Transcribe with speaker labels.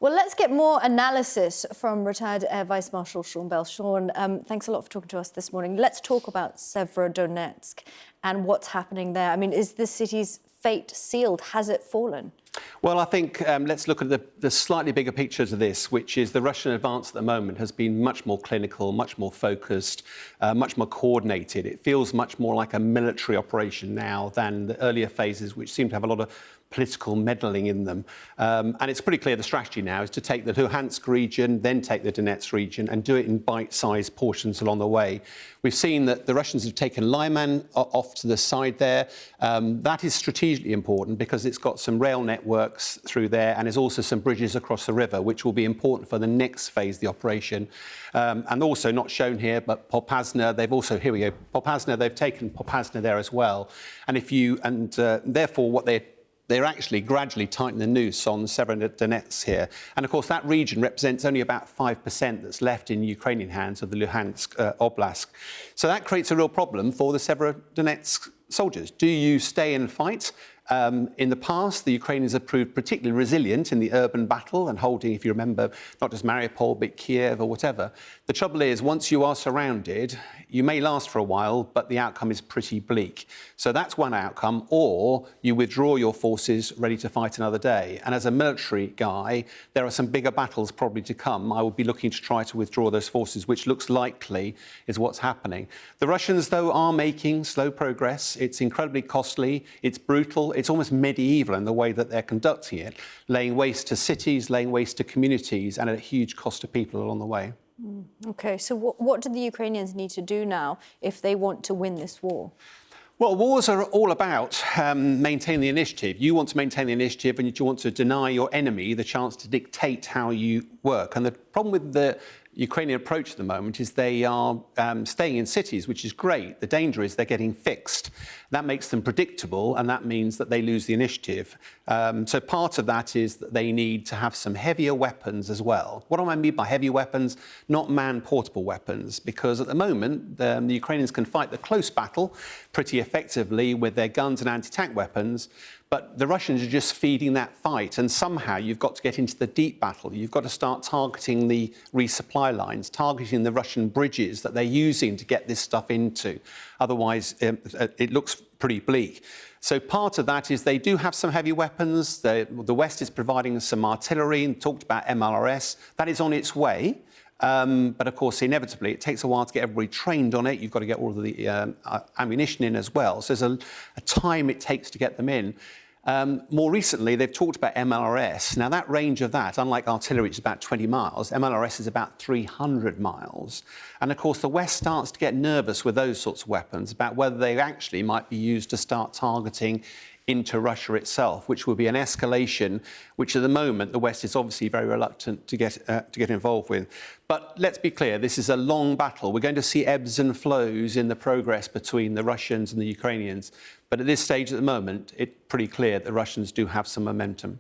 Speaker 1: Well, let's get more analysis from retired Air Vice-Marshal Sean Bell. Sean, thanks a lot for talking to us this morning. Let's talk about Severodonetsk and what's happening there. I mean, is the city's fate sealed? Has it fallen?
Speaker 2: Well, I think let's look at the slightly bigger pictures of this, which is the Russian advance at the moment has been much more clinical, much more focused, much more coordinated. It feels much more like a military operation now than the earlier phases, which seem to have a lot of political meddling in them. And it's pretty clear the strategy now is to take the Luhansk region, then take the Donetsk region and do it in bite-sized portions along the way. We've seen that the Russians have taken Lyman off to the side there. That is strategically important because it's got some rail networks through there and there's also some bridges across the river, which will be important for the next phase of the operation. And also not shown here, but Popasna, they've also, here we go, Popasna, they've taken Popasna there as well. And therefore what they're actually gradually tightening the noose on Severodonetsk here. And of course, that region represents only about 5% that's left in Ukrainian hands of the Luhansk Oblast. So that creates a real problem for the Severodonetsk soldiers. Do you stay and fight? In the past, the Ukrainians have proved particularly resilient in the urban battle and holding, if you remember, not just Mariupol, but Kiev or whatever. The trouble is, once you are surrounded, you may last for a while, but the outcome is pretty bleak. So that's one outcome, or you withdraw your forces ready to fight another day. And as a military guy, there are some bigger battles probably to come. I would be looking to try to withdraw those forces, which looks likely is what's happening. The Russians, though, are making slow progress. It's incredibly costly. It's brutal. It's almost medieval in the way that they're conducting it, laying waste to cities, laying waste to communities, and at a huge cost to people along the way.
Speaker 1: OK, so what do the Ukrainians need to do now if they want to win this war?
Speaker 2: Well, wars are all about maintaining the initiative. You want to maintain the initiative and you want to deny your enemy the chance to dictate how you work. And the problem with the Ukrainian approach at the moment is they are staying in cities, which is great. The danger is they're getting fixed. That makes them predictable, and that means that they lose the initiative. So part of that is that they need to have some heavier weapons as well. What do I mean by heavy weapons? Not man-portable weapons, because at the moment, the Ukrainians can fight the close battle pretty effectively with their guns and anti-tank weapons, but the Russians are just feeding that fight, and somehow you've got to get into the deep battle. You've got to start targeting the resupply lines, targeting the Russian bridges that they're using to get this stuff into. Otherwise, it looks pretty bleak. So part of that is they do have some heavy weapons. The West is providing some artillery, and talked about MLRS. That is on its way. But of course, inevitably, it takes a while to get everybody trained on it. You've got to get all of the ammunition in as well. So there's a time it takes to get them in. More recently, they've talked about MLRS. Now, that range of that, unlike artillery, which is about 20 miles, MLRS is about 300 miles. And of course, the West starts to get nervous with those sorts of weapons about whether they actually might be used to start targeting into Russia itself, which will be an escalation, which at the moment the West is obviously very reluctant to get involved with. But let's be clear, this is a long battle. We're going to see ebbs and flows in the progress between the Russians and the Ukrainians. But at this stage at the moment, it's pretty clear that the Russians do have some momentum.